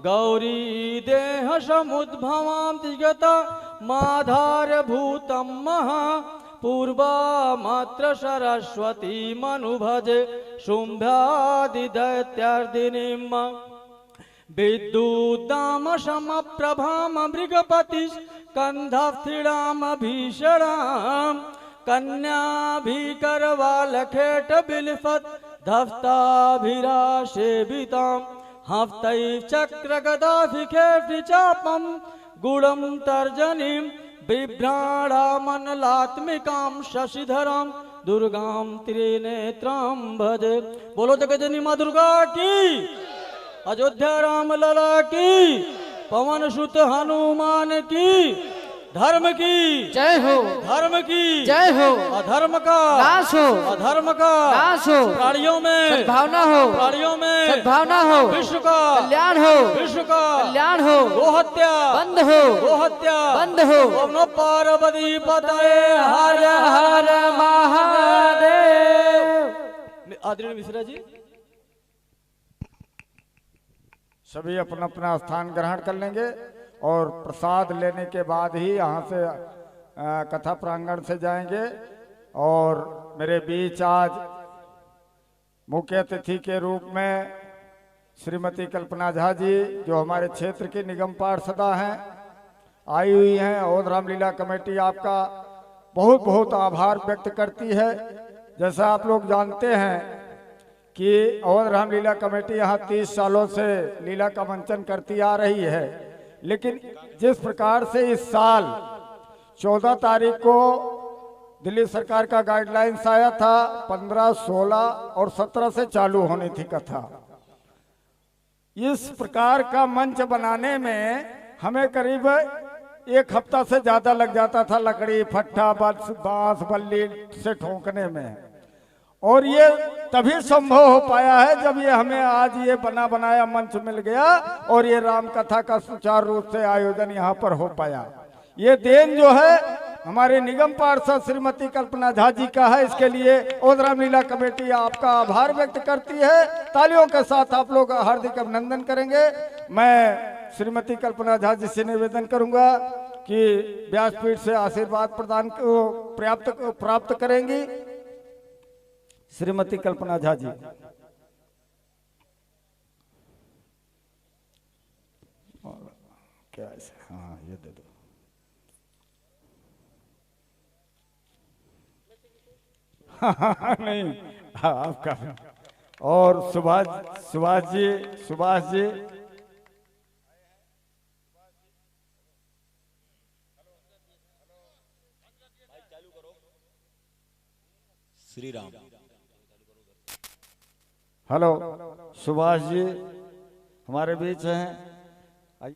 Speaker 5: गौरी देहसमुद्भवां दिगता माधारभूतं महा पूर्वामात्र सरस्वती मनुभजे शुम्भ्यादिदैत्यार्दिनीम् विद्युद्दामशमप्रभां मृगपतिस्कन्धस्थिरामभीषणां कन्याभिकरवालखेटबिलिफत् धस्ताभिरासेवितां हस्तैश्चक्रगदाभिखेटिचापं गुणं तर्जनीं बिभ्राणामनलात्मिकां शशिधरां दुर्गां त्रिनेत्रां भजे। बोलो जगजनी माँ दुर्गा की, अयोध्या राम लला की, पवन सुत हनुमान की, धर्म की
Speaker 4: जय हो,
Speaker 5: धर्म की
Speaker 4: जय हो,
Speaker 5: अधर्म का
Speaker 4: नाश हो,
Speaker 5: अधर्म का
Speaker 4: नाश हो,
Speaker 5: प्राणियों में
Speaker 4: सद्भावना हो,
Speaker 5: प्राणियों में
Speaker 4: सद्भावना हो,
Speaker 5: विश्व का
Speaker 4: कल्याण हो,
Speaker 5: विश्व का
Speaker 4: कल्याण हो,
Speaker 5: गोहत्या
Speaker 4: बंद हो,
Speaker 5: गोहत्या
Speaker 4: बंद हो।
Speaker 5: ओम नमः पार्वती पतये हर
Speaker 4: हर महादेव।
Speaker 5: आदरणीय मिश्रा जी
Speaker 3: सभी अपना अपना स्थान ग्रहण कर लेंगे और प्रसाद लेने के बाद ही यहाँ से कथा प्रांगण से जाएंगे। और मेरे बीच आज मुख्य अतिथि के रूप में श्रीमती कल्पना झा जी जो हमारे क्षेत्र की निगम पार्षदा हैं आई हुई हैं। और रामलीला कमेटी आपका बहुत बहुत आभार व्यक्त करती है। जैसा आप लोग जानते हैं कि अवध रामलीला कमेटी यहाँ 30 सालों से लीला का मंचन करती आ रही है, लेकिन जिस प्रकार से इस साल 14 तारीख को दिल्ली सरकार का गाइडलाइंस आया था, 15, 16 और 17 से चालू होनी थी कथा। इस प्रकार का मंच बनाने में हमें करीब 1 हफ्ता से ज्यादा लग जाता था, लकड़ी फट्टा बांस बल्ली से ठोकने में। और ये तभी संभव हो पाया है जब ये हमें आज ये बना बनाया मंच मिल गया और ये राम कथा का सुचारू रूप से आयोजन यहाँ पर हो पाया। ये देन जो है हमारे निगम पार्षद श्रीमती कल्पना झा जी का है। इसके लिए अवध रामलीला कमेटी आपका आभार व्यक्त करती है। तालियों के साथ आप लोग हार्दिक अभिनंदन करेंगे। मैं श्रीमती कल्पना झा जी से निवेदन करूंगा कि व्यासपीठ से आशीर्वाद प्रदान प्राप्त करेंगी। श्रीमती कल्पना झा जी। क्या ऐसे? हाँ ये दे दो। नहीं हाँ आपका। और सुभाष जी
Speaker 1: श्री राम।
Speaker 3: हेलो, सुभाष जी हमारे बीच हैं।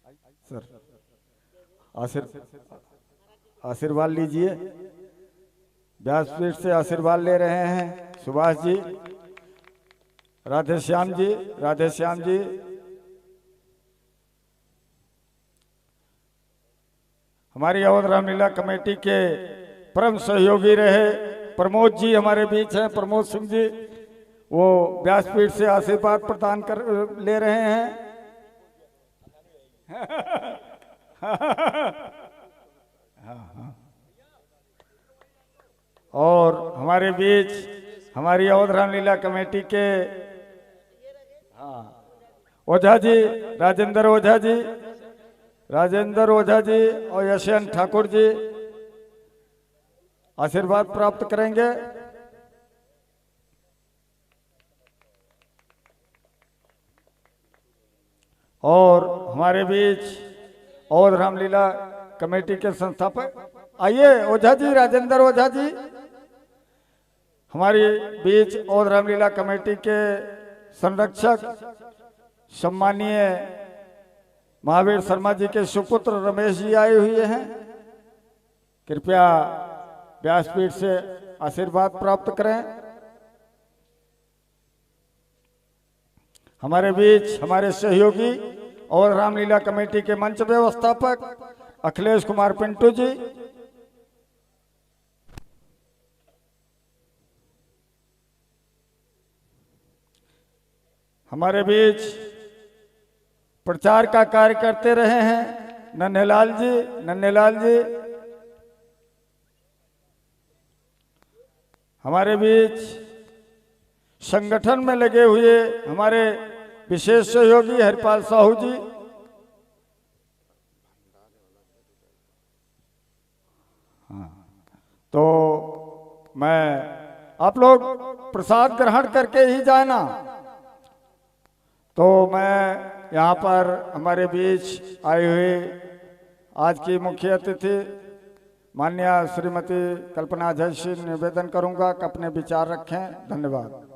Speaker 3: सर आशीर्वाद लीजिए। व्यासपीठ से आशीर्वाद ले रहे हैं सुभाष जी। राधे श्याम जी, राधे श्याम जी। हमारी अवध रामलीला कमेटी के परम सहयोगी रहे प्रमोद जी हमारे बीच हैं, प्रमोद सिंह जी। वो व्यासपीठ से आशीर्वाद प्रदान कर ले रहे हैं। और हमारे बीच हमारी अवध रामलीला कमेटी के ओझा जी, राजेंद्र ओझा जी, राजेंद्र ओझा जी और यशवंत ठाकुर जी आशीर्वाद प्राप्त करेंगे। और हमारे बीच अवध रामलीला कमेटी के संस्थापक, आइए ओझा जी, राजेंद्र ओझा जी हमारे बीच अवध रामलीला कमेटी के संरक्षक सम्मानीय महावीर शर्मा जी के सुपुत्र रमेश जी आए हुए हैं। कृपया व्यासपीठ से आशीर्वाद प्राप्त करें। हमारे बीच हमारे सहयोगी और रामलीला कमेटी के मंच व्यवस्थापक अखिलेश कुमार पिंटू जी। हमारे बीच प्रचार का कार्य करते रहे हैं नन्हेलाल जी, नन्हेलाल जी। हमारे बीच संगठन में लगे हुए हमारे विशेष सहयोगी हरिपाल साहू जी। तो मैं आप लोग प्रसाद ग्रहण करके ही जाना। तो मैं यहाँ पर हमारे बीच आए हुए आज की मुख्य अतिथि माननीय श्रीमती कल्पना जय से निवेदन करूंगा कि अपने विचार रखें। धन्यवाद।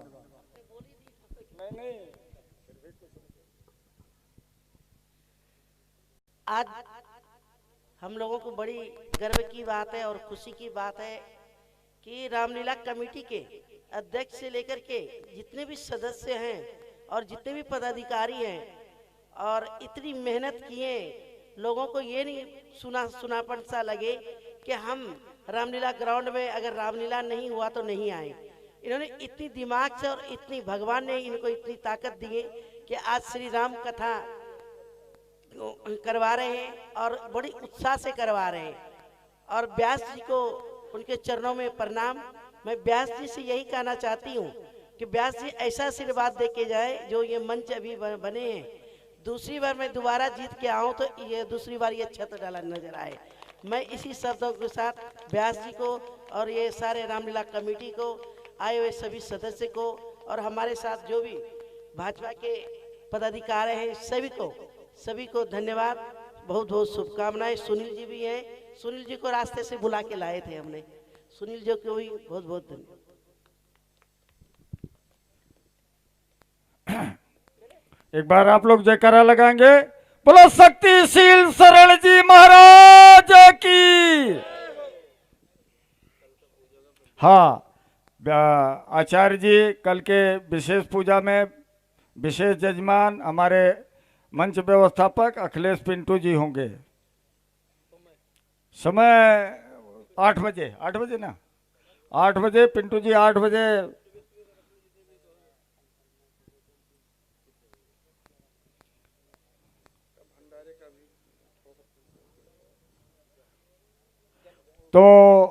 Speaker 6: आज हम लोगों को बड़ी गर्व की बात है और खुशी की बात है कि रामलीला कमेटी के अध्यक्ष से लेकर के जितने भी सदस्य हैं और जितने भी पदाधिकारी हैं और इतनी मेहनत किए, लोगों को ये नहीं सुनापन सा लगे कि हम रामलीला ग्राउंड में अगर रामलीला नहीं हुआ तो नहीं आए। इन्होंने इतनी दिमाग से और इतनी भगवान ने इनको इतनी ताकत दी है कि आज श्री राम कथा करवा रहे हैं और बड़ी उत्साह से करवा रहे हैं। और व्यास जी को उनके चरणों में प्रणाम। मैं व्यास जी से यही कहना चाहती हूँ कि व्यास जी ऐसा आशीर्वाद दे के जाए जो ये मंच अभी बने हैं, दूसरी बार मैं दोबारा जीत के आऊँ तो ये दूसरी बार ये छत डाला नजर आए। मैं इसी शब्दों के साथ व्यास जी को और ये सारे रामलीला कमेटी को, आए हुए सभी सदस्य को और हमारे साथ जो भी भाजपा के पदाधिकारी हैं सभी को धन्यवाद, बहुत बहुत शुभकामनाएं। सुनील जी भी हैं, सुनील जी को रास्ते से बुला के लाए थे हमने, सुनील जी को भी बहुत बहुत धन्यवाद।
Speaker 3: एक बार आप लोग जयकारा लगाएंगे। बोलो शक्तिशील शरण जी महाराज की। हाँ, आचार्य जी कल के विशेष पूजा में विशेष जजमान हमारे मंच व्यवस्थापक अखिलेश पिंटू जी होंगे। समय 8 बजे, 8 बजे ना, 8 बजे पिंटू जी 8 बजे। तो